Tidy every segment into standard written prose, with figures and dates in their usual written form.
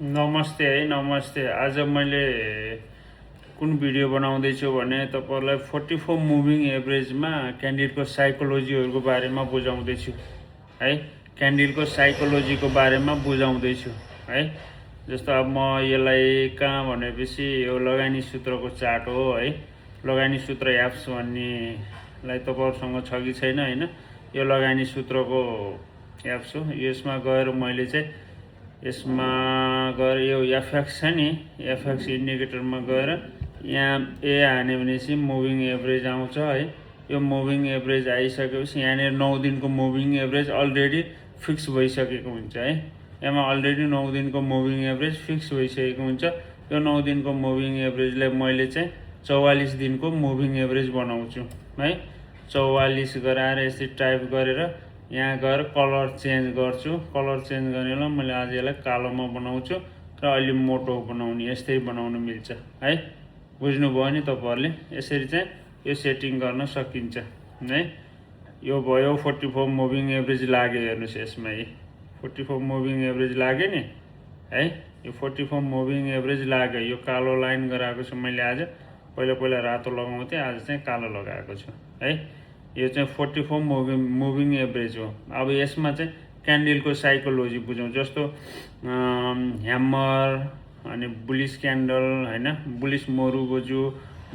नमस्ते है नमस्ते। आज मैले कुन भिडियो बनाउँदैछु भने तपाईहरुलाई 44 मुभिङ एभरेजमा क्यान्डिलको साइकोलोजीहरुको बारेमा बुझाउँदैछु है। क्यान्डिलको साइकोलोजीको बारेमा बुझाउँदैछु है। जस्तो अब म यसलाई कहाँ भनेपछि यो लगानी सूत्रको चार्ट हो है। लगानी सूत्र एप्स भन्नेलाई तपाईहरुसँग छ कि छैन हैन। यो लगानी सूत्रको एप्स हो। यसमा गएर मैले चाहिँ यसमा गएर यो एफएक्स छ नि, एफएक्स इन्डिकेटरमा गएर यहाँ ए हाने भनेपछि मुभिङ एभरेज आउँछ है। यो मुभिङ एभरेज आइसकेपछि यहाँनिर 9 दिनको मुभिङ एभरेज अलरेडी फिक्स भइसकेको हुन्छ है। यसमा अलरेडी 9 दिनको मुभिङ एभरेज फिक्स भइसकेको हुन्छ। यो 9 दिनको मुभिङ एभरेजलाई मैले चाहिँ 44 दिनको मुभिङ एभरेज बनाउँछु है। 44 गराएर यसरी टाइप गरेर यहाँ गएर कलर चेन्ज गर्छु। कलर चेन्ज गर्नेलाई मैले आज यसलाई कालोमा बनाउँछु र अलि मोटो बनाउने, यस्तै बनाउन मिल्छ है। बुझ्नुभयो नि तपाईहरुले। यसरी चाहिँ यो सेटिङ गर्न सकिन्छ है। यो भयो 44 मुभिङ एभरेज लाग्यो। हेर्नुस् यसमा यी 44 मुभिङ एभरेज लाग्यो नि है। यो 44 मुभिङ एभरेज लाग्यो। यो कालो लाइन गराएको छु मैले आज। पहिला रातो लगाउँथे, आज चाहिँ कालो लगाएको छु है। यो चाहिँ 44 मुभिङ एभरेज हो। अब यसमा चाहिँ क्यान्डलको साइकोलोजी बुझौँ। जस्तो ह्यामर अनि बुलिस क्यान्डल हैन, बुलिस मोरुगोजु,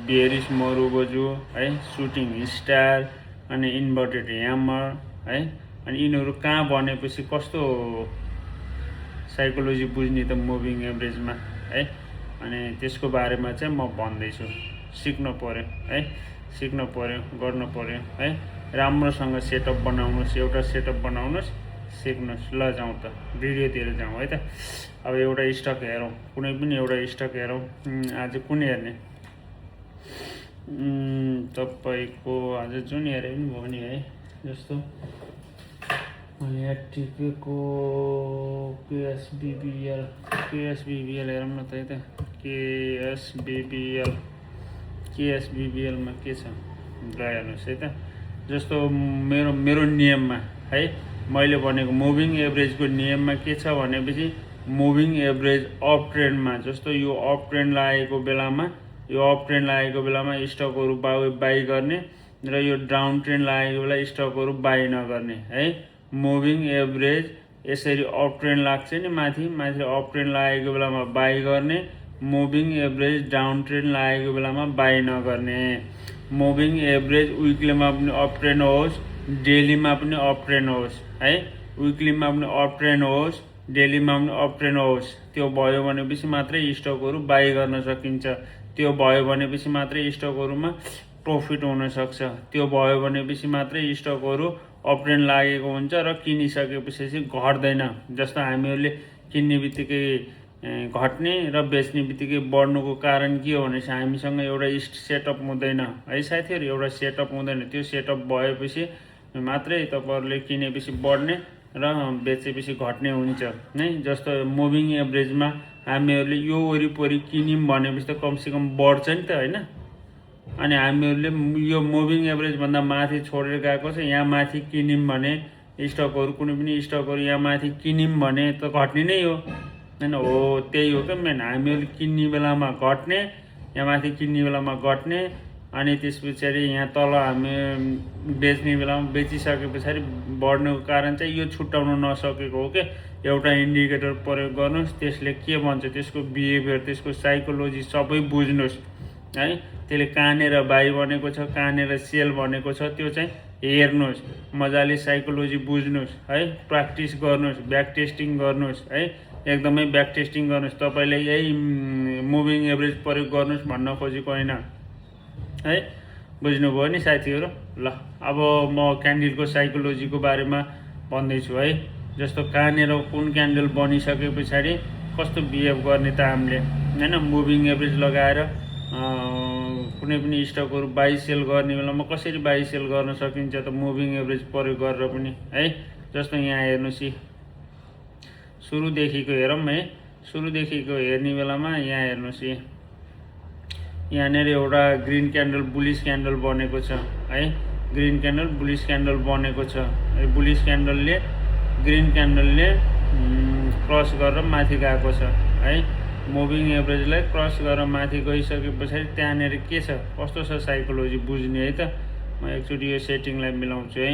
बेरिस मोरुगोजु है, सुटिङ स्टार अनि इन्भर्टेड ह्यामर है। अनि यिनीहरू कहाँ बनेपछि कस्तो साइकोलोजी बुझ्ने त मुभिङ एभरेजमा है। अनि त्यसको बारेमा चाहिँ म भन्दैछु। सिक्न पर्यो है, सिक्न पर्यो, गर्न पर्यो है। राम्रोसँग सेटअप बनाउनुस्, एउटा सेटअप बनाउनुस्, सिक्नुस्। ल जाउँ त भिडियोतिर जाउँ है त। अब एउटा स्टक हेरौँ, कुनै पनि एउटा स्टक हेरौँ। आज कुन हेर्ने? तपाईको आज जुन हेरे पनि भयो नि है। जस्तो मैले यहाँ टिपेको केएसबीबीएल हेरौँ न त है त। केएसबीबीएलमा के छ ल हेर्नुहोस् है त। जस्तो मेरो नियममा है, मैले भनेको मुभिङ एभरेजको नियममा के छ भनेपछि मुभिङ एभरेज अप ट्रेन्डमा, जस्तो यो अप ट्रेन्ड लागेको बेलामा, यो अप ट्रेन्ड लागेको बेलामा स्टकहरू बाई गर्ने र यो डाउन ट्रेन्ड लागेको बेला स्टकहरू बाई नगर्ने है। मुभिङ एभरेज यसरी अप ट्रेन्ड लाग्छ नि, माथि अप ट्रेन्ड लागेको बेलामा बाई गर्ने, मुभिङ एभरेज डाउन ट्रेन्ड लागेको बेलामा बाई नगर्ने। मुभिङ एभरेज विकलीमा पनि अप ट्रेन्ड होस्, डेलीमा पनि अप ट्रेन्ड होस् है। विकलीमा पनि अप ट्रेन्ड होस्, डेलीमा पनि अप ट्रेन्ड होस्। त्यो भयो भनेपछि मात्रै स्टकहरू बाई गर्न सकिन्छ। त्यो भयो भनेपछि मात्रै स्टकहरूमा प्रफिट हुन सक्छ। त्यो भयो भनेपछि मात्रै स्टकहरू अप ट्रेन्ड लागेको हुन्छ र किनिसकेपछि घट्दैन। जस्तो हामीहरूले किन्ने बित्तिकै घट्ने र बेच्ने बित्तिकै बढ्नुको कारण के हो भनेपछि हामीसँग एउटा सेटअप हुँदैन है साथीहरु। एउटा सेटअप हुँदैन। त्यो सेटअप भएपछि मात्रै तपाईहरुले किनेपछि बढ्ने र बेचेपछि घट्ने हुन्छ है। जस्तो मुभिङ एभरेजमा हामीहरूले यो वरिपरि किन्यौं भनेपछि त कमसेकम बढ्छ नि त हैन। अनि हामीहरूले यो मुभिङ एभरेज भन्दा माथि छोडेर गएको छ। यहाँ माथि किन्यौं भने स्टकहरू, कुनै पनि स्टकहरू यहाँ माथि किन्यौं भने त घट्ने नै हो हैन। हो त्यही हो क्या मेन। हामीहरूले किन्ने बेलामा घट्ने, यहाँ माथि किन्ने बेलामा घट्ने, अनि त्यसपछि यहाँ तल हामी बेच्ने बेलामा बेचिसके पछाडि बढ्नुको कारण चाहिँ यो छुट्याउन नसकेको हो के। एउटा इन्डिकेटर प्रयोग गर्नुस्, त्यसले के भन्छ, त्यसको बिहेभियर, त्यसको साइकोलोजी सबै बुझ्नुस् है। त्यसले कहाँनेर बाई भनेको छ, कहाँनेर सेल भनेको छ, त्यो चाहिँ हेर्नुस्। मजाले साइकोलोजी बुझ्नुस् है। प्र्याक्टिस गर्नुस्, ब्याक टेस्टिङ गर्नुस् है। एकदमै ब्याक टेस्टिङ गर्नुस्। तपाईले यही मुभिङ एभरेज प्रयोग गर्नुस् भन्न खोजेको हैन है। बुझ्नुभयो नि साथीहरु। ल अब म क्यान्डलको साइकोलोजीको बारेमा भन्दैछु है। जस्तो कहाँनेर कुन क्यान्डल बनिसके पछाडि कस्तो बिहेभ गर्ने त हामीले हैन। मुभिङ एभरेज लगाएर कुनै पनि स्टकहरू बाई सेल गर्ने बेलामा कसरी बाई सेल गर्न सकिन्छ त मुभिङ एभरेज प्रयोग गरेर पनि है। जस्तो यहाँ हेर्नुस्, सुरुदेखिको हेरौँ है। सुरुदेखिको हेर्ने बेलामा यहाँ हेर्नुस्, यहाँनिर एउटा ग्रीन क्यान्डल बुलिस क्यान्डल बनेको छ है। ग्रीन क्यान्डल बुलिस क्यान्डल बनेको छ। बुलिस क्यान्डलले ग्रीन क्यान्डलले क्रस गरेर माथि गएको छ है। मुभिङ एभरेजलाई क्रस गरेर माथि गइसके पछाडि त्यहाँनिर के छ कस्तो छ साइकोलोजी बुझ्ने है त। म एकचोटि यो सेटिङलाई मिलाउँछु है।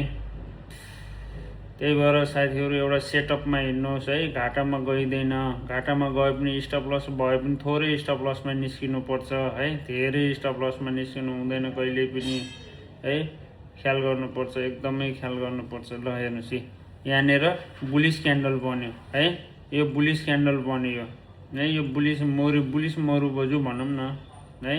त्यही भएर साथीहरू एउटा सेटअपमा हिँड्नुहोस् है। घाटामा गइँदैन, घाटामा गए पनि स्टप लस भए पनि थोरै स्टप लसमा निस्किनुपर्छ है। धेरै स्टप लसमा निस्किनु हुँदैन कहिले पनि है। ख्याल गर्नुपर्छ, एकदमै ख्याल गर्नुपर्छ। ल हेर्नुहोस् यहाँनिर बुलिस क्यान्डल बन्यो है। यो बुलिस क्यान्डल बन्यो है। यो बुलिस मरुबजु भनौँ न है।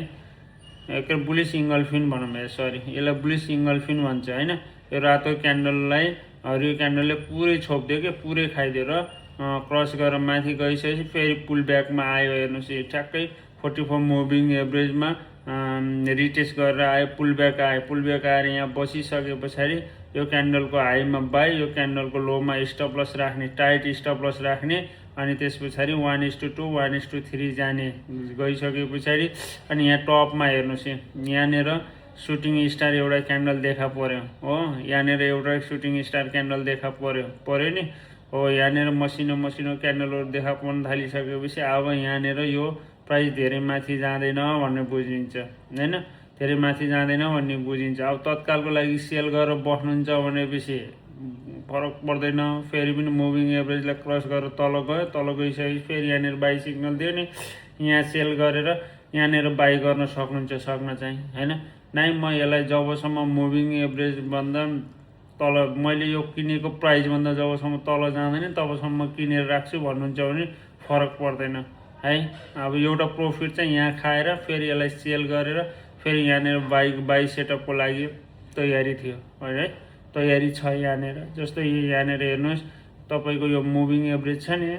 एक बुलिस इङ्गल्फिन भनौँ सरी, यसलाई बुलिस इङ्गल्फिन भन्छ होइन। यो रातो क्यान्डललाई हरियो क्यान्डलले पुरै छोपिदियो कि पुरै खाइदियो र क्रस गरेर माथि गइसकेपछि फेरि पुल ब्याकमा आयो। हेर्नुहोस् ठ्याक्कै 44 मुभिङ एभरेजमा रिटेस्ट गरेर आयो, पुल ब्याक आयो। पुल ब्याक आएर यहाँ बसिसके पछाडि यो क्यान्डलको हाईमा बाई, यो क्यान्डलको लोमा स्टप लस राख्ने, टाइट स्टप लस राख्ने। अनि त्यस पछाडि 1:2 1:3 जाने गइसके पछाडि अनि यहाँ टपमा हेर्नुहोस् यहाँनिर सुटिङ स्टार एउटा क्यान्डल देखा पर्यो हो। यहाँनिर एउटा सुटिङ स्टार क्यान्डल देखा पर्यो नि हो। यहाँनिर मसिनो क्यान्डलहरू देखा पर्न थालिसकेपछि अब यहाँनिर यो प्राइस धेरै माथि जाँदैन भन्ने बुझिन्छ होइन। धेरै माथि जाँदैन भन्ने बुझिन्छ। अब तत्कालको लागि सेल गरेर बस्नुहुन्छ भनेपछि फरक पर्दैन। फेरि पनि मुभिङ एभरेजलाई क्रस गरेर तल गयो, तल गइसकेपछि फेरि यहाँनिर बाई सिग्नल दियो नि, यहाँ सेल गरेर यहाँनिर बाई गर्न सक्न चाहिँ होइन। नाइ म यसलाई जबसम्म मुभिङ एभरेजभन्दा तल मैले यो किनेको प्राइसभन्दा जबसम्म तल जाँदैन तबसम्म किनेर राख्छु भन्नुहुन्छ भने फरक पर्दैन है। अब एउटा प्रफिट चाहिँ यहाँ खाएर फेरि यसलाई सेल गरेर फेरि यहाँनिर बाई सेटअपको लागि तयारी थियो है। तयारी छ यहाँनिर। जस्तो यहाँनिर हेर्नुहोस् तपाईँको यो मुभिङ एभरेज छ नि,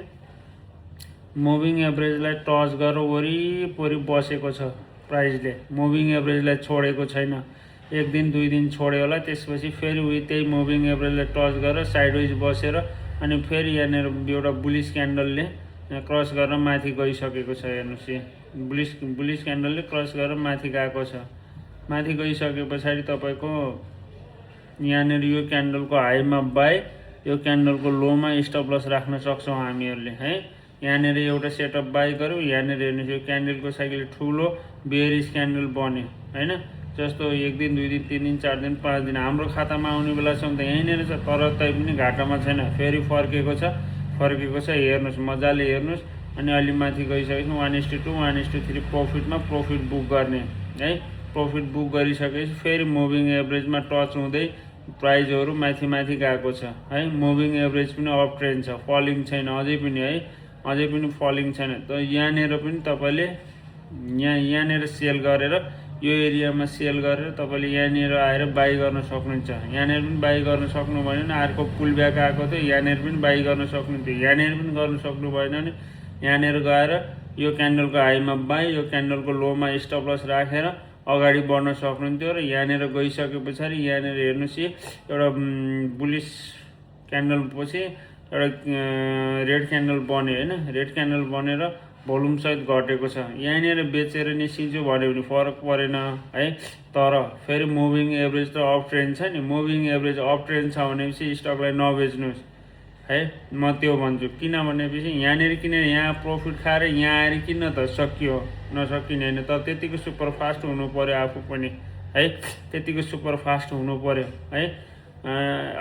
मुभिङ एभरेजलाई टच गरेर वरिपरि बसेको छ प्राइसले। मुभिङ एभरेजलाई छोडेको छैन। एक दिन दुई दिन छोड्यो होला, त्यसपछि फेरि त्यही मुभिङ एभरेजलाई टच गरेर साइडवाइज बसेर अनि फेरि यहाँनिर एउटा बुलिस क्यान्डलले क्रस गरेर माथि गइसकेको छ। हेर्नुहोस् बुलिस क्यान्डलले क्रस गरेर माथि गएको छ। माथि गइसके पछाडि तपाईँको यहाँनिर यो क्यान्डलको हाईमा बाई, यो क्यान्डलको लोमा स्टप लस राख्न सक्छौँ हामीहरूले है। यहाँनिर एउटा सेटअप बाई गऱ्यौँ। यहाँनिर हेर्नुहोस् यो क्यान्डलको साइकल ठुलो बेयरिस क्यान्डल बन्यो होइन। जस्तो एक दिन दुई दिन तिन दिन चार दिन पाँच दिन हाम्रो खातामा आउने बेलासम्म त यहीँनिर छ, तर तैपनि घाटामा छैन। फेरि फर्केको छ। हेर्नुहोस् मजाले हेर्नुहोस्। अनि अलि माथि गइसकेपछि 1:2 1:3 प्रफिट बुक गर्ने है। प्रफिट बुक गरिसकेपछि फेरि मुभिङ एभरेजमा टच हुँदै प्राइजहरू माथि गएको छ है। मुभिङ एभरेज पनि अप ट्रेन्ड छ, फलिङ छैन अझै पनि है। अझै पनि फलिङ छैन। त यहाँनिर पनि तपाईँले यहाँनिर सेल गरेर यो एरियामा सेल गरेर तपाईँले यहाँनिर आएर बाई गर्न सक्नुहुन्छ। यहाँनिर पनि बाई गर्न सक्नु भएन भने अर्को पुल ब्याक आएको थियो, यहाँनिर पनि बाई गर्न सक्नुहुन्थ्यो। यहाँनिर पनि गर्न सक्नु भएन भने यहाँनिर गएर यो क्यान्डलको हाईमा बाई, यो क्यान्डलको लोमा स्टप लस राखेर अगाडि बढ्न सक्नुहुन्थ्यो। र यहाँनिर गइसके पछाडि यहाँनिर हेर्नुहोस् एउटा बुलिस क्यान्डल पछि एउटा रेड क्यान्डल बन्यो होइन। रेड क्यान्डल बनेर भोल्युम सहित घटेको छ। यहाँनिर बेचेर निस्किन्छु भन्यो भने फरक परेन है। तर फेरि मुभिङ एभरेज त अप ट्रेन्ड छ नि। मुभिङ एभरेज अप ट्रेन्ड छ भनेपछि स्टकलाई नबेच्नुहोस् है। म त्यो भन्छु। किन भनेपछि यहाँनिर किनेर यहाँ प्रफिट खाएर यहाँ आएर किन्न त सकियो, नसकिने होइन। तर त्यतिको सुपरफास्ट हुनु पर्यो आफू पनि है। त्यतिको सुपरफास्ट हुनु पर्यो है।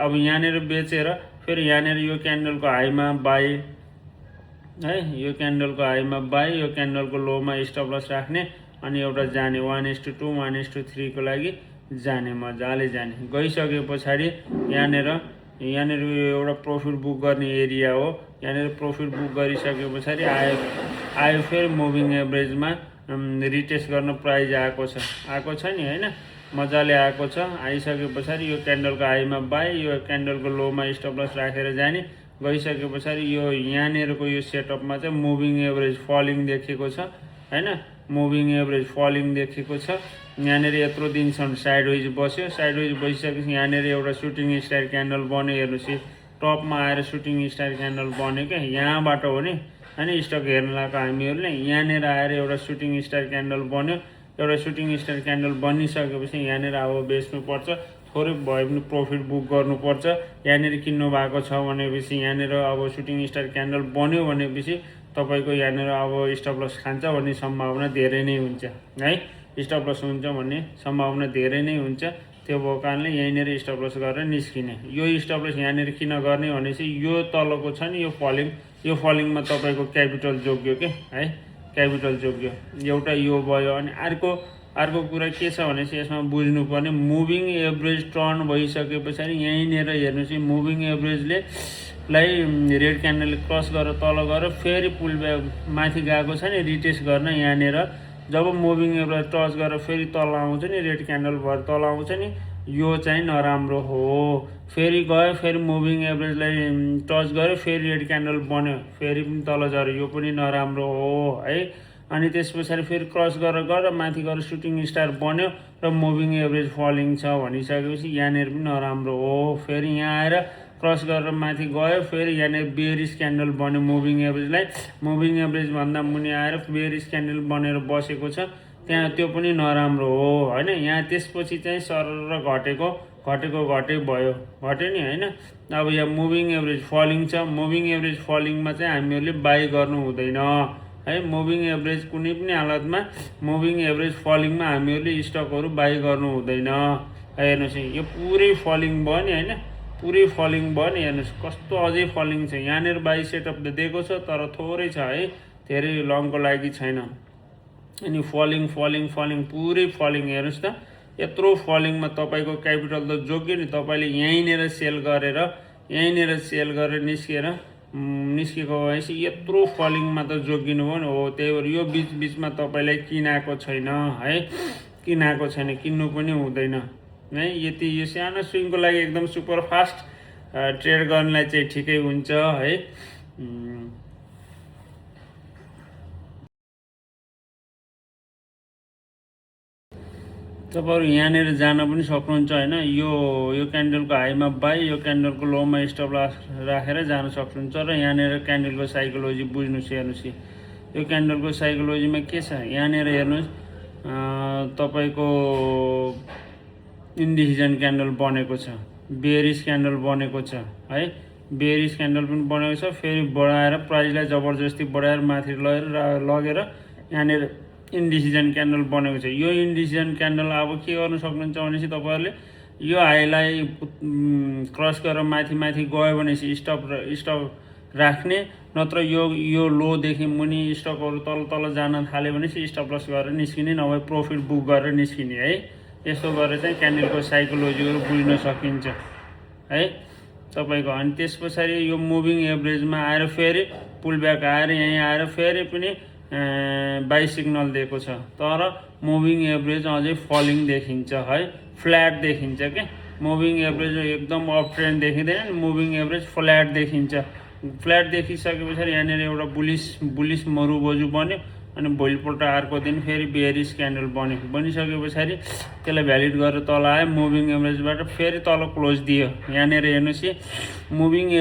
अब यहाँनिर बेचेर फेरि यहाँनिर यो क्यान्डलको हाईमा बाई है, यो क्यान्डलको हाईमा बाई, यो क्यान्डलको लोमा स्टप लस राख्ने अनि एउटा जाने 1:2 1:3 को लागि जाने, मजाले जाने। गइसके पछाडि यहाँनिर एउटा प्रफिट बुक गर्ने एरिया हो। यहाँनिर प्रफिट बुक गरिसके पछाडि आयो फेरि मुभिङ एभरेजमा रिटेस्ट गर्न प्राइज आएको छ नि होइन। मजाले आएको छ। आइसके पछाडि यो क्यान्डलको हाईमा बाई, यो क्यान्डलको लोमा स्टप लस राखेर जाने। गइसके पछाडि यो यहाँनिरको यो सेटअपमा चाहिँ मुभिङ एभरेज फलिङ देखेको छ होइन। मुभिङ एभरेज फलिङ देखेको छ। यहाँनिर यत्रो दिनसम्म साइडवाइज बस्यो। साइडवाइज बसिसकेपछि यहाँनिर एउटा सुटिङ स्टार क्यान्डल बन्यो। हेर्नुहोस् टपमा आएर सुटिङ स्टार क्यान्डल बन्यो क्या। यहाँबाट हो नि होइन स्टक हेर्न लगाएको हामीहरूले। यहाँनिर आएर एउटा सुटिङ स्टार क्यान्डल बन्यो। एउटा सुटिङ स्टार क्यान्डल बनिसकेपछि यहाँनिर अब बेच्नुपर्छ। थोरै भए पनि प्रफिट बुक गर्नुपर्छ। यहाँनिर किन्नु भएको छ भनेपछि यहाँनिर अब सुटिङ स्टार क्यान्डल बन्यो भनेपछि तपाईँको यहाँनिर अब स्टप लस खान्छ भन्ने सम्भावना धेरै नै हुन्छ है। स्टप लस हुन्छ भन्ने सम्भावना धेरै नै हुन्छ। त्यो भएको कारणले यहीँनिर स्टप लस गरेर निस्किने। यो स्टप लस यहाँनिर किन गर्ने भनेपछि यो तलको छ नि यो फलिङमा तपाईँको क्यापिटल जोग्यो के है, क्यापिटल जोग्यो। एउटा यो भयो। अनि अर्को कुरा के छ भनेपछि यसमा बुझ्नुपर्ने मुभिङ एभरेज टर्न भइसके पछाडि यहीँनिर हेर्नुहोस् है, मुभिङ एभरेजले रेड क्यान्डलले क्रस गरेर तल गएर फेरि पुल ब्याक माथि गएको छ नि रिटेस्ट गर्न। यहाँनिर जब मुभिङ एभरेज टच गरेर फेरि तल आउँछ नि, रेड क्यान्डल भएर तल आउँछ नि, यो चाहिँ नराम्रो हो। फेरि गयो, फेरि मुभिङ एभरेजलाई टच गर्यो, फेरि रेड क्यान्डल बन्यो, फेरि पनि तल झऱ्यो, यो पनि नराम्रो हो है। अनि त्यस पछाडि फेरि क्रस गरेर माथि गएर सुटिङ स्टार बन्यो र मुभिङ एभरेज फलिङ छ भनिसकेपछि यहाँनिर पनि नराम्रो हो। फेरि यहाँ आएर क्रस गरेर माथि गयो, फेरि यहाँनिर बेयरिस क्यान्डल बन्यो मुभिङ एभरेजलाई, मुभिङ एभरेजभन्दा मुनि आएर बेयरिस क्यान्डल बनेर बसेको छ, त्यहाँ त्यो पनि नराम्रो हो होइन। यहाँ त्यसपछि चाहिँ सरर घटेको भयो, घट्यो नि होइन। अब यहाँ मुभिङ एभरेज फलिङ छ, मुभिङ एभरेज फलिङमा चाहिँ हामीहरूले बाई गर्नु हुँदैन है। मुभिङ एभरेज कुनै पनि हालतमा मुभिङ एभरेज फलिङमा हामीहरूले स्टकहरू बाई गर्नु हुँदैन। हेर्नुहोस् यो पुरै फलिङ भयो नि होइन, पुरै फलिङ भयो नि। हेर्नुहोस् कस्तो अझै फलिङ छ। यहाँनिर बाई सेटअप त दिएको छ तर थोरै छ है, धेरै लङको लागि छैन। अनि फलिङ पुरै फलिङ हेर्नुहोस् त। यत्रो फलिङमा तपाईँको क्यापिटल त जोग्यो नि। तपाईँले यहीँनिर सेल गरेर निस्केको भएपछि यत्रो फलिङमा त जोगिनु भयो नि हो। त्यही भएर यो बिचमा तपाईँलाई किनाएको छैन है, किन्नु पनि हुँदैन है। यति यो सानो स्विङको लागि एकदम सुपर फास्ट ट्रेड गर्नलाई चाहिँ ठिकै हुन्छ है। तपाईँहरू यहाँनिर जान पनि सक्नुहुन्छ होइन। यो क्यान्डलको हाईमा बाई, यो क्यान्डलको लोमा स्टप लस राखेर जान सक्नुहुन्छ। र यहाँनिर क्यान्डलको साइकोलोजी बुझ्नुहोस्। हेर्नुहोस् यो क्यान्डलको साइकोलोजीमा के छ, यहाँनिर हेर्नुहोस् तपाईँको इन्डिसिजन क्यान्डल बनेको छ, बेयरिस क्यान्डल बनेको छ है, बेयरिस क्यान्डल पनि बनेको छ। फेरि बढाएर प्राइसलाई जबरजस्ती बढाएर माथि लगेर यहाँनिर इन्डिसिजन क्यान्डल बनेको छ। यो इन्डिसिजन क्यान्डल अब के गर्नु सक्नुहुन्छ भनेपछि तपाईँहरूले यो हाईलाई क्रस गरेर माथि गयो भनेपछि स्टप राख्ने, नत्र यो लोदेखि मुनि स्टकहरू तल जान थाल्यो भनेपछि स्टप लस गरेर निस्किने, नभए प्रफिट बुक गरेर निस्किने है। यसो गरेर चाहिँ क्यान्डलको साइकोलोजीहरू बुझ्न सकिन्छ है तपाईँको। अनि त्यस पछाडि यो मुभिङ एभरेजमा आएर फेरि पुल ब्याक आएर यहीँ आएर फेरि पनि बाई सिग्नल दिएको छ, तर मुभिङ एभरेज अझै फलिङ देखिन्छ है, फ्ल्याट देखिन्छ क्या। मुभिङ एभरेज एकदम अप ट्रेन्ड देखिँदैन, मुभिङ एभरेज फ्ल्याट देखिन्छ। फ्ल्याट देखिसके पछाडि यहाँनिर एउटा बुलिस मरुबजु बन्यो। अनि भोलिपल्ट अर्को दिन फेरि बेयरिस क्यान्डल बनिसके पछाडि त्यसलाई भ्यालिड गरेर तल आयो, मुभिङ एभरेजबाट फेरि तल क्लोज दियो। यहाँनिर हेर्नुहोस् मुभिङ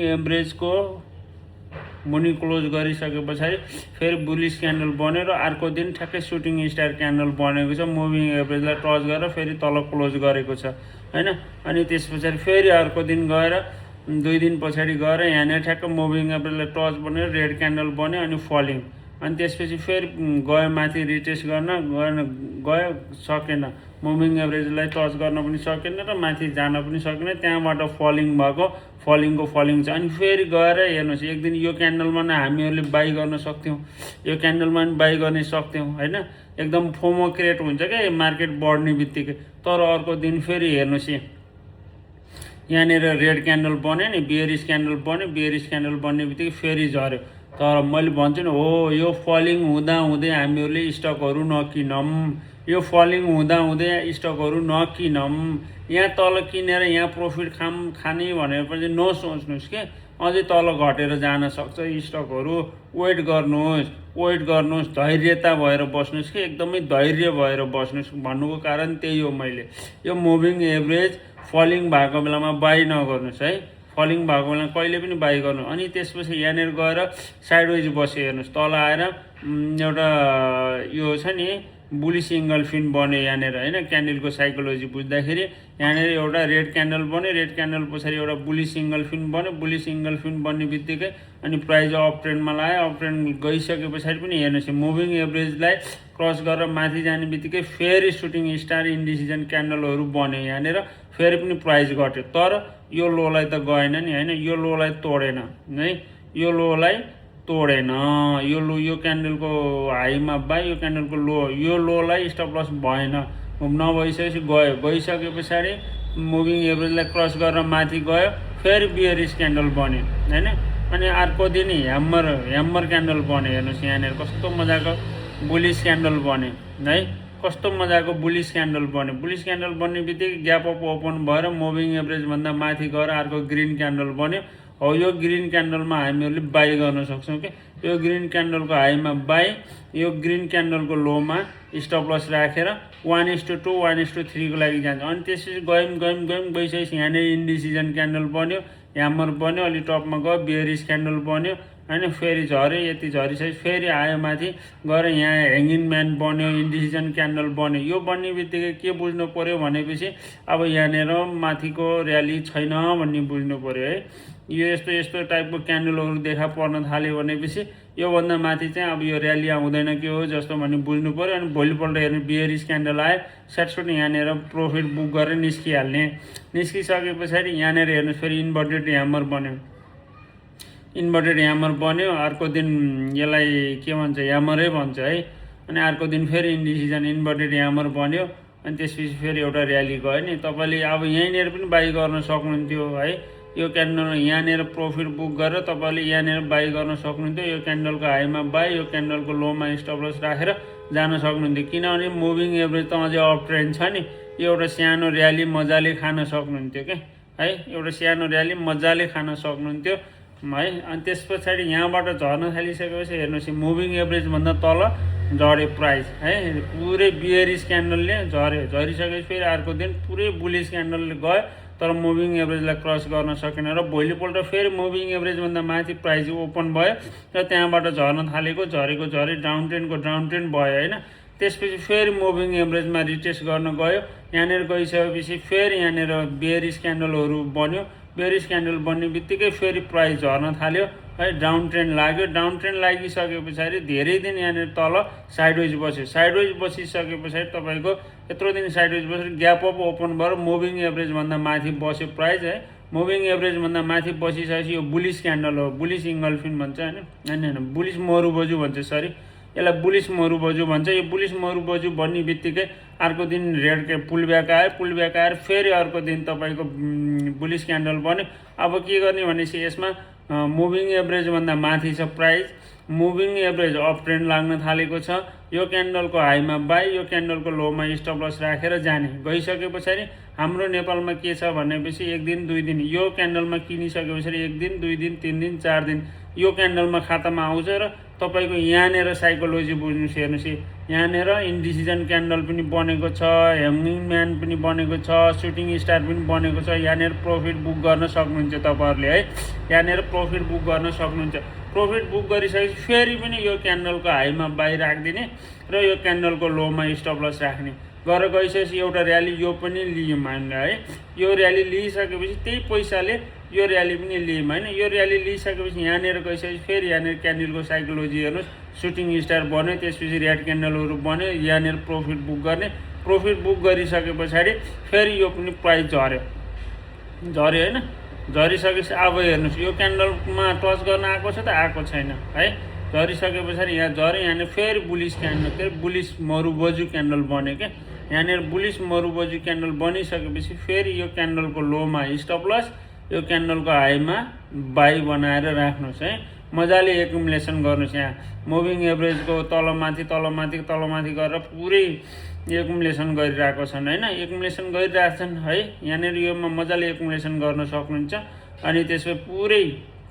एभरेजको मुनि क्लोज गरिसके पछाडि फेरि बुलिस क्यान्डल बन्यो र अर्को दिन ठ्याक्कै सुटिङ स्टार क्यान्डल बनेको छ। मुभिङ एभरेजलाई टच गरेर फेरि तल क्लोज गरेको छ होइन। अनि त्यस पछाडि फेरि अर्को दिन गएर 2 दिन पछाडि गएर यहाँनिर ठ्याक्कै मुभिङ एभरेजलाई टच बनेर रेड क्यान्डल बन्यो अनि फलिङ। अनि त्यसपछि फेरि गयो माथि रिटेस्ट गर्न गयो, सकेन, मुभिङ एभरेजलाई टच गर्न पनि सकेन र माथि जान पनि सकेन। त्यहाँबाट फलिङ छ। अनि फेरि गएर हेर्नुहोस् एक दिन यो क्यान्डलमा नै हामीहरूले बाई गर्न सक्थ्यौँ, यो क्यान्डलमा पनि बाई गर्न सक्थ्यौँ होइन। एकदम फोमो क्रिएट हुन्छ क्या मार्केट बढ्ने बित्तिकै। तर अर्को दिन फेरि हेर्नुहोस् यहाँनिर रेड क्यान्डल बन्यो नि, बेयरिस क्यान्डल बन्ने बित्तिकै फेरि झऱ्यो। तर मैले भन्छु नि हो, यो फलिङ हुँदाहुँदै हामीहरूले स्टकहरू नकिनौँ, यो फलिङ हुँदाहुँदै स्टकहरू नकिनौँ। यहाँ तल किनेर यहाँ प्रफिट खाने भनेर पनि नसोच्नुहोस् के, अझै तल घटेर जान सक्छ स्टकहरू। वेट गर्नुहोस्, धैर्यता भएर बस्नुहोस् कि एकदमै धैर्य भएर बस्नुहोस् भन्नुको कारण त्यही हो। मैले यो मुभिङ एभरेज फलिङ भएको बेलामा बाई नगर्नुहोस् है, फलिङ भएको बेला कहिले पनि बाई गर्नु। अनि त्यसपछि यहाँनिर गएर साइडवेज बस्यो। हेर्नुहोस् तल आएर एउटा यो छ नि बुलिस इङ्गल्फिन बन्यो यहाँनिर होइन। क्यान्डलको साइकोलोजी बुझ्दाखेरि यहाँनिर एउटा रेड क्यान्डल बन्यो, रेड क्यान्डल पछाडि एउटा बुलिस इङ्गल्फिन बन्यो, बुलिस इङ्गल्फिन बन्ने बित्तिकै अनि प्राइज अप ट्रेन्डमा लाग्यो। अप ट्रेन्ड गइसके पछाडि पनि हेर्नुहोस् मुभिङ एभरेजलाई क्रस गरेर माथि जाने बित्तिकै फेरि सुटिङ स्टार इन्डिसिजन क्यान्डलहरू बन्यो यहाँनिर, फेरि पनि प्राइज घट्यो। तर यो लोलाई त गएन नि होइन, यो लोलाई तोडेन है, यो लोलाई तोडेन। यो क्यान्डलको हाईमा बाई, यो क्यान्डलको लो, यो लोलाई स्टप लस भएन, नभइसकेपछि गयो। गइसके पछाडि मुभिङ एभरेजलाई क्रस गरेर माथि गयो, फेरि बियरिस क्यान्डल बन्यो होइन। अनि अर्को दिन ह्यामर क्यान्डल बन्यो। हेर्नुहोस् यहाँनिर कस्तो मजाको बुलिस क्यान्डल बन्यो है, कस्तो मजाको बुलिस क्यान्डल बन्यो। बुलिस क्यान्डल बन्ने बित्तिकै ग्याप अप ओपन भएर मुभिङ एभरेजभन्दा माथि गएर अर्को ग्रिन क्यान्डल बन्यो। हो यो ग्रिन क्यान्डलमा हामीहरूले बाई गर्न सक्छौँ कि यो ग्रिन क्यान्डलको हाईमा बाई, यो ग्रिन क्यान्डलको लोमा स्टप लस राखेर 1:2 1:3 को लागि जान्छ। अनि त्यसपछि गयौँ गइसकेपछि यहाँनिर इन्डिसिजन क्यान्डल बन्यो, ह्यामर बन्यो, अलि टपमा गयो, बियरिस क्यान्डल बन्यो होइन। फेरि झऱ्यो, यति झरिसकेपछि फेरि आयो माथि गएर यहाँ ह्याङ्गिङ म्यान बन्यो, इन्डिसिजन क्यान्डल बन्यो। यो बन्ने बित्तिकै के बुझ्नु पऱ्यो भनेपछि अब यहाँनिर माथिको र्याली छैन भन्ने बुझ्नु पऱ्यो है। यो यस्तो टाइपको क्यान्डलहरू देखा पर्न थाल्यो भनेपछि योभन्दा माथि चाहिँ अब यो र्याली आउँदैन के हो जस्तो भन्ने बुझ्नु पऱ्यो। अनि भोलिपल्ट हेर्नु बियरिस क्यान्डल आयो, स्याटसुट यहाँनिर प्रफिट बुक गरेर निस्किहाल्ने। निस्किसके पछाडि यहाँनिर हेर्नुहोस् फेरि इन्भर्टेड ह्यामर बन्यो, इन्भर्टेड ह्यामर बन्यो। अर्को दिन यसलाई के भन्छ, ह्यामरै भन्छ है। अनि अर्को दिन फेरि इन्डिसिजन इन्भर्टेड ह्यामर बन्यो। अनि त्यसपछि फेरि एउटा र्याली गयो नि। तपाईँले अब यहीँनिर पनि बाई गर्न सक्नुहुन्थ्यो है। यो क्यान्डल यहाँनिर प्रफिट बुक गरेर तपाईँले यहाँनिर बाई गर्न सक्नुहुन्थ्यो। यो क्यान्डलको हाईमा बाई, यो क्यान्डलको लोमा स्टप लस राखेर जान सक्नुहुन्थ्यो। किनभने मुभिङ एभरेज त अझै अप ट्रेन्ड छ नि, यो एउटा सानो र्याली मजाले खान सक्नुहुन्थ्यो क्या है, एउटा सानो र्याली मजाले खान सक्नुहुन्थ्यो है। अनि त्यस पछाडि यहाँबाट झर्न थालिसकेपछि हेर्नुहोस् मुभिङ एभरेजभन्दा तल झऱ्यो प्राइस है। पुरै बियरिस क्यान्डलले झऱ्यो, झरिसकेपछि फेरि अर्को दिन पुरै बुलिस क्यान्डलले गयो, तर मुभिङ एभरेजलाई क्रस गर्न सकेन। र भोलिपल्ट फेरि मुभिङ एभरेजभन्दा माथि प्राइस ओपन भयो र त्यहाँबाट झर्न थालेको, झरे डाउन ट्रेन्ड भयो होइन। त्यसपछि फेरि मुभिङ एभरेजमा रिटेस्ट गर्न गयो। यहाँनिर गइसकेपछि फेरि यहाँनिर बियरिस क्यान्डलहरू बन्यो। बियरिस क्यान्डल बन्ने बित्तिकै फेरि प्राइस झर्न थाल्यो है, डाउन ट्रेन्ड लाग्यो। डाउन ट्रेन्ड लागिसके पछाडि धेरै दिन यहाँनिर तल साइडवेज बस्यो। साइडवेज बसिसके पछाडि तपाईँको यत्रो दिन साइडवेज बसेर ग्याप अप ओपन भएर मुभिङ एभरेजभन्दा माथि बस्यो प्राइस है। मुभिङ एभरेजभन्दा माथि बसिसकेपछि यो बुलिस क्यान्डल हो, बुलिस इङ्गल्फिन भन्छ होइन, बुलिस मरुबजु भन्छ, सरी यसलाई बुलिस मरुबजु भन्छ। यो बुलिस मरुबजु बन्ने बित्तिकै अर्को दिन रेड पुलब्याक आयो, पुलब्याक आएर फेरि अर्को दिन तपाईँको बुलिस क्यान्डल बन्यो। अब के गर्ने भनेपछि यसमा मुभिङ एभरेजभन्दा माथि छ price, moving average up trend लाग्न थालेको छ। यो क्यान्डलको हाईमा बाई, यो क्यान्डलको लोमा स्टप लस राखेर जाने। गइसके पछाडि हाम्रो नेपालमा के छ भनेपछि 1 दिन 2 दिन यो क्यान्डलमा किनिसके पछाडि 1 दिन 2 दिन 3 दिन 4 दिन यो क्यान्डलमा खातामा आउँछ। र तपाईँको यहाँनिर साइकोलोजी बुझ्नुहोस्, हेर्नुहोस् यहाँनिर इन्डिसिजन क्यान्डल पनि बनेको छ, ह्याङ्गिङ म्यान पनि बनेको छ, सुटिङ स्टार पनि बनेको छ। यहाँनिर प्रफिट बुक गर्न सक्नुहुन्छ तपाईँहरूले है, यहाँनिर प्रफिट बुक गर्न सक्नुहुन्छ। प्रफिट बुक गरिसकेपछि फेरि पनि यो क्यान्डलको हाईमा बाई राखिदिने र यो क्यान्डलको लोमा स्टप लस राख्ने गरेर गइसकेपछि एउटा र्याली यो पनि लियौँ हामीले है। यो र्याली लिइसकेपछि त्यही पैसाले यो र्याली पनि लियौँ होइन। यो र्याली लिइसकेपछि यहाँनिर गइसकेपछि फेरि यहाँनिर क्यान्डलको साइकोलोजी हेर्नुहोस्, सुटिङ स्टार बन्यो, त्यसपछि रेड क्यान्डलहरू बन्यो, यहाँनिर प्रफिट बुक गर्ने। प्रफिट बुक गरिसके पछाडि फेरि यो पनि प्राइस झऱ्यो होइन। झरिसकेपछि अब हेर्नुहोस् यो क्यान्डलमा टच गर्न आएको छ त आएको छैन है। झरिसके पछाडि यहाँ झऱ्यो, यहाँनिर फेरि बुलिस क्यान्डल, फेरि बुलिस मरुबजु क्यान्डल बन्यो क्या। यहाँनिर बुलिस मरुबजु क्यान्डल बनिसकेपछि फेरि यो क्यान्डलको लोमा स्टप लस, यो क्यान्डलको हाईमा बाई बनाएर राख्नुहोस् है। मजाले एकुमुलेसन गर्नुहोस्। यहाँ मुभिङ एभरेजको तलमाथि गरेर पुरै एकुमुलेसन गरिरहेको छन् होइन, एकुमुलेसन गरिरहेको छन् है। यहाँनिर योमा मजाले एकुमुलेसन गर्न सक्नुहुन्छ। अनि त्यसपछि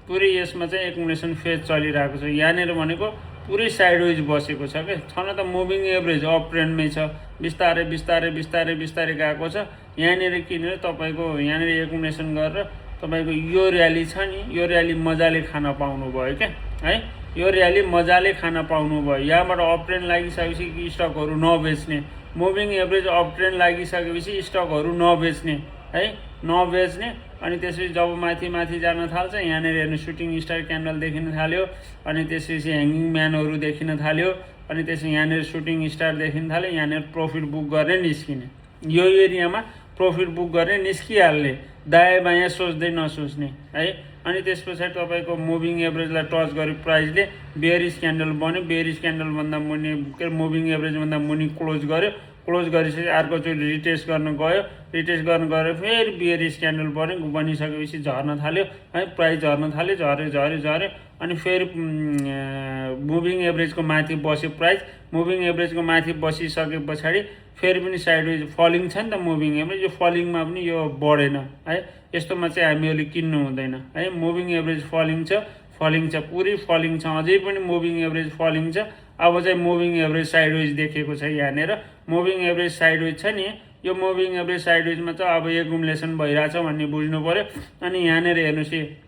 पुरै यसमा चाहिँ एकुमुलेसन फेज चलिरहेको छ। यहाँनिर भनेको पुरै साइडवेज बसेको छ क्या, छन त मुभिङ एभरेज अप ट्रेन्डमै छ, बिस्तारै गएको छ। यहाँनिर किनेर तपाईँको यहाँनिर एकुमुलेसन गरेर तपाईँको यो र्याली छ नि, यो र्याली मजाले खान पाउनुभयो क्या है। यो र्याली मजाले खान पाउनुभयो। यहाँबाट अप ट्रेन्ड लागिसकेपछि स्टकहरू नबेच्ने, मुभिङ एभरेज अप ट्रेन्ड लागिसकेपछि स्टकहरू नबेच्ने है, नबेच्ने। अनि त्यसपछि जब माथि माथि जान थाल्छ यहाँनिर हेर्नु सुटिङ स्टार क्यान्डल देखिन थाल्यो, अनि त्यसपछि ह्याङ्गिङ म्यानहरू देखिन थाल्यो, अनि त्यसपछि यहाँनिर सुटिङ स्टार देखिन थाल्यो। यहाँनिर प्रफिट बुक गर्ने निस्किने, यो एरियामा प्रफिट बुक गर्ने निस्किहाल्ने, दायाँ बायाँ सोच्दै नसोच्ने है। अनि त्यस पछाडि तपाईँको मुभिङ एभरेजलाई टच गरे प्राइसले बेयरिस क्यान्डल बन्यो, बेयरिस क्यान्डलभन्दा मुनि के मुभिङ एभरेजभन्दा मुनि क्लोज गर्यो, क्लोज गरिसकेपछि अर्कोचोटि रिटेस्ट गर्न गयो, रिटेस्ट गर्न गएर फेरि बेयरिस क्यान्डल बन्यो, बनिसकेपछि झर्न थाल्यो है, प्राइस झर्न थाल्यो, झऱ्यो झऱ्यो झऱ्यो। अनि फेरि मुभिङ एभरेजको माथि बस्यो प्राइस, मुभिङ एभरेजको माथि बसिसके पछाडि फेरि पनि साइडवेज फलिङ छ नि त मुभिङ एभरेज, यो फलिङमा पनि यो बढेन है, यस्तोमा चाहिँ हामीहरूले किन्नु हुँदैन है। मुभिङ एभरेज फलिङ छ, फलिङ छ, पुरै फलिङ छ, अझै पनि मुभिङ एभरेज फलिङ छ। अब चाहिँ मुभिङ एभरेज साइडवेज देखेको छ यहाँनिर, मुभिङ एभरेज साइडवेज छ नि, यो मुभिङ एभरेज साइडवेजमा चाहिँ अब एकुमुलेसन भइरहेछ भन्ने बुझ्नु पऱ्यो। अनि यहाँनिर हेर्नुहोस्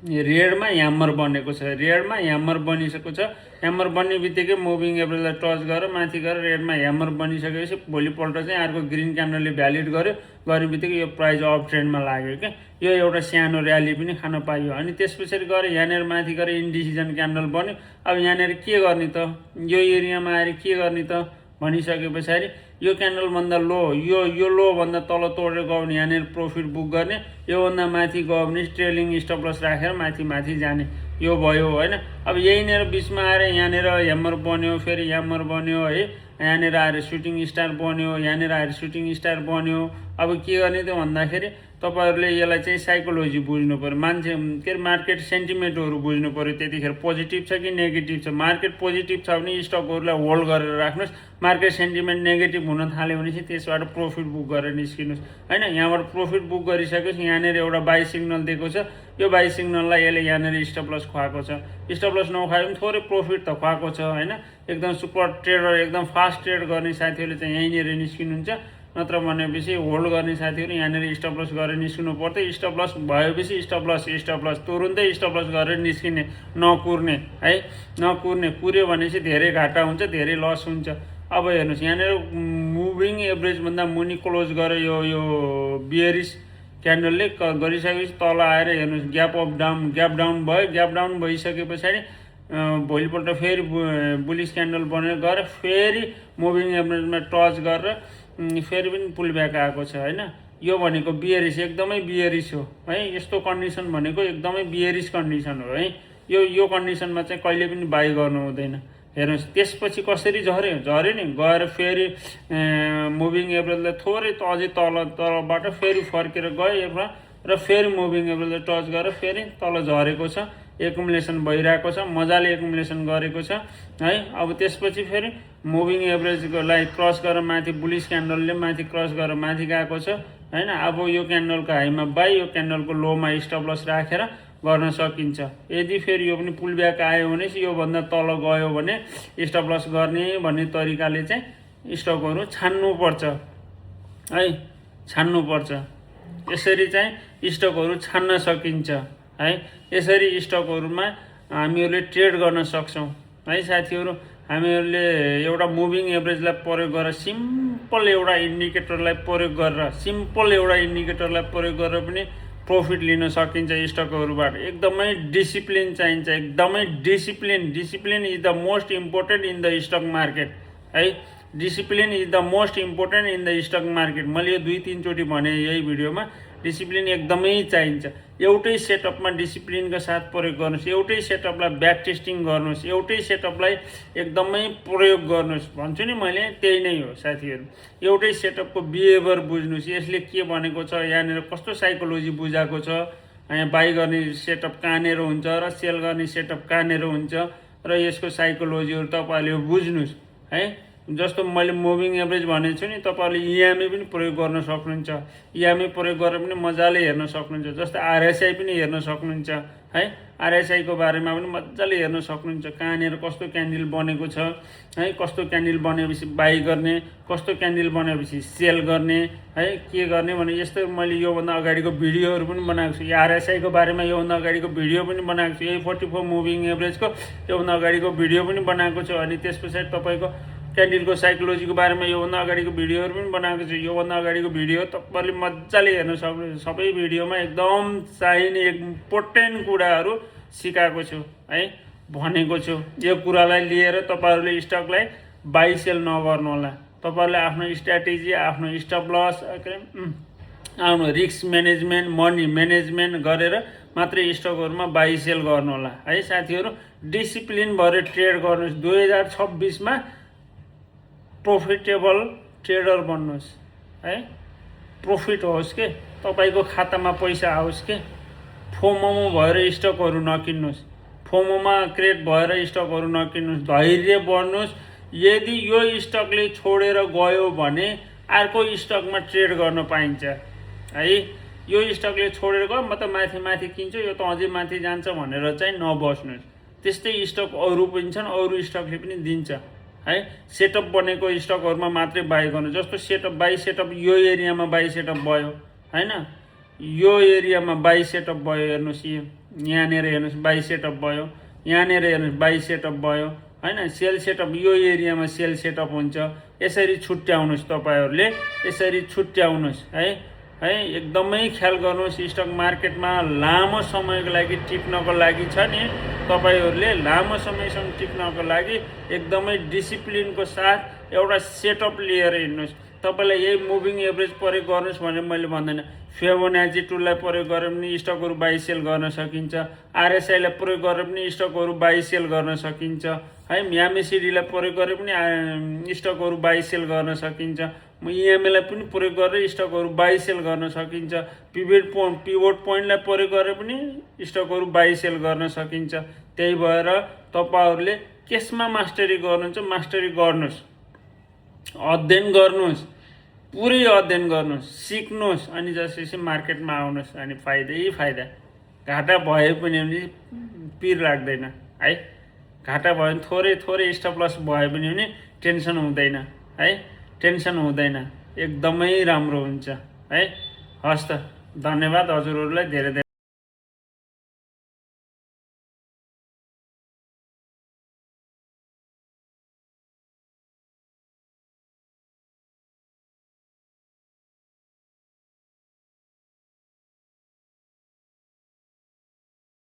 रेडमा ह्यामर बनेको छ, रेडमा ह्यामर बनिसकेको छ, ह्यामर बन्ने बित्तिकै मुभिङ एभरेजलाई टच गरेर माथि गएर रेडमा ह्यामर बनिसकेपछि भोलिपल्ट चाहिँ अर्को ग्रिन क्यान्डलले भ्यालिड गर्यो, गर्ने बित्तिकै यो प्राइस अप ट्रेन्डमा लाग्यो क्या, यो एउटा सानो र्याली पनि खान पाइयो। अनि त्यस पछाडि गएर यहाँनिर माथि गएर इन्डिसिजन क्यान्डल बन्यो। अब यहाँनिर के गर्ने त, यो एरियामा आएर के गर्ने त भनिसके पछाडि यो क्यान्डलभन्दा लो, यो लोभन्दा तल तोडेर गयो भने यहाँनिर प्रफिट बुक गर्ने, योभन्दा माथि गयो भने ट्रेलिङ स्टप लस राखेर माथि माथि जाने, यो भयो होइन। अब यहीँनिर बिचमा आएर यहाँनिर ह्यामर बन्यो, फेरि ह्यामर बन्यो है, यहाँनिर आएर सुटिङ स्टार बन्यो, यहाँनिर आएर सुटिङ स्टार बन्यो। अब के गर्ने त भन्दाखेरि तपाईँहरूले यसलाई चाहिँ साइकोलोजी बुझ्नु पऱ्यो, मान्छे के अरे मार्केट सेन्टिमेन्टहरू बुझ्नु पऱ्यो, त्यतिखेर पोजिटिभ छ कि नेगेटिभ छ। मार्केट पोजिटिभ छ भने स्टकहरूलाई होल्ड गरेर राख्नुहोस्, मार्केट सेन्टिमेन्ट नेगेटिभ हुन थाल्यो भने चाहिँ त्यसबाट प्रफिट बुक गरेर निस्किनुहोस् होइन। यहाँबाट प्रफिट बुक गरिसकेपछि यहाँनिर एउटा बाई सिग्नल दिएको छ, यो बाई सिग्नललाई यसले यहाँनिर स्टप लस खुवाएको छ, स्टप लस नखुवायो भने थोरै प्रफिट त खुवाएको छ होइन। एकदम सुपर ट्रेडर, एकदम फास्ट ट्रेड गर्ने साथीहरूले चाहिँ यहीँनिर निस्किनुहुन्छ, नत्र भनेपछि होल्ड गर्ने साथीहरू यहाँनिर स्टप लस गरेर निस्किनु पर्थ्यो। स्टप लस भएपछि स्टप लस तुरुन्तै स्टप लस गरेर निस्किने, नकुर्ने है, नकुर्ने। कुर्यो भनेपछि धेरै घाटा हुन्छ, धेरै लस हुन्छ। अब हेर्नुहोस् यहाँनिर मुभिङ एभरेजभन्दा मुनि क्लोज गरेर यो बियरिस क्यान्डलले गरिसकेपछि तल आएर हेर्नुहोस् ग्याप डाउन भयो, ग्याप डाउन भइसके पछाडि भोलिपल्ट फेरि बुलिस क्यान्डल बनेर गएर फेरि मुभिङ एभरेजमा टच गरेर फेरि पनि पुल ब्याक आएको छ होइन। यो भनेको बियरिस, एकदमै बियरिस हो है, यस्तो कन्डिसन भनेको एकदमै बियरिस कन्डिसन हो है। यो कन्डिसनमा चाहिँ कहिले पनि बाई गर्नु हुँदैन। हेर्नुहोस् त्यसपछि कसरी झऱ्यो नि, गएर फेरि मुभिङ एभरेजलाई थोरै अझै तलबाट फेरि फर्केर गयो र फेरि मुभिङ एभरेजलाई टच गरेर फेरि तल झरेको छ, एकुमुलेसन भइरहेको छ, मजाले एकुमुलेसन गरेको छ है। अब त्यसपछि फेरि मुभिङ एभरेजलाई क्रस गरेर माथि बुलिस क्यान्डलले माथि क्रस गरेर माथि गएको छ होइन। अब यो क्यान्डलको हाईमा बाई, यो क्यान्डलको लोमा स्टप लस राखेर गर्न सकिन्छ। यदि फेरि यो पनि पुल ब्याक आयो भने योभन्दा तल गयो भने स्टप लस गर्ने भन्ने तरिकाले चाहिँ स्टकहरू छान्नुपर्छ है, छान्नुपर्छ। यसरी चाहिँ स्टकहरू छान्न सकिन्छ है। यसरी स्टकहरूमा हामीहरूले ट्रेड गर्न सक्छौँ है साथीहरू। हामीहरूले एउटा मुभिङ एभरेजलाई प्रयोग गरेर सिम्पल एउटा इन्डिकेटरलाई प्रयोग गरेर पनि प्रफिट लिन सकिन्छ स्टकहरूबाट। एकदमै डिसिप्लिन चाहिन्छ, एकदमै discipline is the most important in the stock market है। Discipline is the most important in the stock market. मैले यो 2-3 चोटि भने यही भिडियोमा, डिसिप्लिन एकदमै चाहिन्छ। एउटै सेटअपमा डिसिप्लिनका साथ प्रयोग गर्नुहोस्, एउटै सेटअपलाई ब्याक टेस्टिङ गर्नुहोस्, एउटै सेटअपलाई एकदमै प्रयोग गर्नुहोस् भन्छु नि मैले, त्यही नै हो साथीहरू। एउटै सेटअपको बिहेभियर बुझ्नुहोस्, यसले के भनेको छ, यहाँनिर कस्तो साइकोलोजी बुझाएको छ, यहाँ बाई गर्ने सेटअप कहाँनिर हुन्छ र सेल गर्ने सेटअप कहाँनिर हुन्छ र यसको साइकोलोजीहरू तपाईँहरूले बुझ्नुहोस् है। जस्तो मैले मुभिङ एभरेज भनेको छु नि, तपाईँहरूले इएमए पनि प्रयोग गर्न सक्नुहुन्छ। इएमए प्रयोग गरेर पनि मजाले हेर्न सक्नुहुन्छ। जस्तै आरएसआई पनि हेर्न सक्नुहुन्छ है। आरएसआईको बारेमा पनि मजाले हेर्न सक्नुहुन्छ। कहाँनिर कस्तो क्यान्डल बनेको छ है, कस्तो क्यान्डल बनेपछि बाई गर्ने, कस्तो क्यान्डल बनेपछि सेल गर्ने है, के गर्ने भने यस्तो मैले योभन्दा अगाडिको भिडियोहरू पनि बनाएको छु। आरएसआईको बारेमा योभन्दा अगाडिको भिडियो पनि बनाएको छु। यही 44 मुभिङ एभरेजको योभन्दा अगाडिको भिडियो पनि बनाएको छु। अनि त्यस पछाडि तपाईँको क्यान्डलको साइकोलोजीको बारेमा योभन्दा अगाडिको भिडियोहरू पनि बनाएको छु। योभन्दा अगाडिको भिडियो तपाईँले मजाले हेर्न सक्नुहुन्छ। सबै भिडियोमा एकदम चाहिने इम्पोर्टेन्ट कुराहरू सिकाएको छु है, भनेको छु। यो कुरालाई लिएर तपाईँहरूले स्टकलाई बाई सेल नगर्नु होला। तपाईँहरूले आफ्नो स्ट्राटेजी, आफ्नो स्टप लस, आफ्नो रिस्क म्यानेजमेन्ट, मनी म्यानेजमेन्ट गरेर मात्रै स्टकहरूमा बाई सेल गर्नु होला है। साथीहरू डिसिप्लिन भएर ट्रेड गर्नुहोस्। 2026मा प्रोफिटेबल ट्रेडर बन्नुहोस् है। प्रफिट होस् के, तपाईँको खातामा पैसा आओस् के। फोमोमा भएर स्टकहरू नकिन्नुहोस्, फोमोमा क्रेड भएर स्टकहरू नकिन्नुहोस्। धैर्य बढ्नुहोस्। यदि यो स्टकले छोडेर गयो भने अर्को स्टकमा ट्रेड गर्न पाइन्छ है। यो स्टकले छोडेर गयो, म त माथि माथि किन्छु, यो त अझै माथि जान्छ भनेर चाहिँ नबस्नुहोस्। त्यस्तै स्टक अरू पनि छन्, अरू स्टकले पनि दिन्छ है। सेटअप बनेको स्टकहरूमा मात्रै बाई गर्नु। जस्तो सेटअप बाई सेटअप यो एरियामा बाई सेटअप भयो हैन, यो एरियामा बाई सेटअप भयो। हेर्नुहोस् यहाँनिर हेर्नुहोस् बाई सेटअप भयो, यहाँनिर हेर्नुहोस् बाई सेटअप भयो हैन। सेल सेटअप यो एरियामा सेल सेटअप हुन्छ। यसरी छुट्याउनुहोस्, तपाईँहरूले यसरी छुट्याउनुहोस् है। एकदमै ख्याल गर्नुहोस्। स्टक मार्केटमा लामो समयको लागि टिक्नको लागि छ नि, तपाईँहरूले लामो समयसम्म टिक्नको लागि एकदमै डिसिप्लिनको साथ एउटा सेटअप लिएर हिँड्नुहोस्। तपाईँलाई यही मुभिङ एभरेज प्रयोग गर्नुहोस् भने मैले भन्दैन। फिबोनाची टुललाई प्रयोग गरेर पनि स्टकहरू बाई सेल गर्न सकिन्छ। आरएसआईलाई प्रयोग गरेर पनि स्टकहरू बाई सेल गर्न सकिन्छ है। म्यामेसिडीलाई प्रयोग गरेर पनि स्टकहरू बाई सेल गर्न सकिन्छ। इएमएलाई पनि प्रयोग गरेर स्टकहरू बाई सेल गर्न सकिन्छ। पिभोट पोइन्टलाई प्रयोग गरेर पनि स्टकहरू बाई सेल गर्न सकिन्छ। त्यही भएर तपाईँहरूले केसमा मास्टरी गर्नुहुन्छ, मास्टरी गर्नुहोस्, अध्ययन गर्नुहोस्, पुरै अध्ययन गर्नुहोस्, सिक्नुहोस्। अनि जसपछि मार्केटमा आउनुहोस् अनि फाइदै फाइदा। घाटा भए पनि पिर लाग्दैन है। घाटा भयो भने थोरै थोरै स्टप लस भयो भने टेन्सन हुँदैन है, टेन्सन हुँदैन। एकदमै राम्रो हुन्छ है। हस् त, धन्यवाद हजुरहरूलाई धेरै धेरै।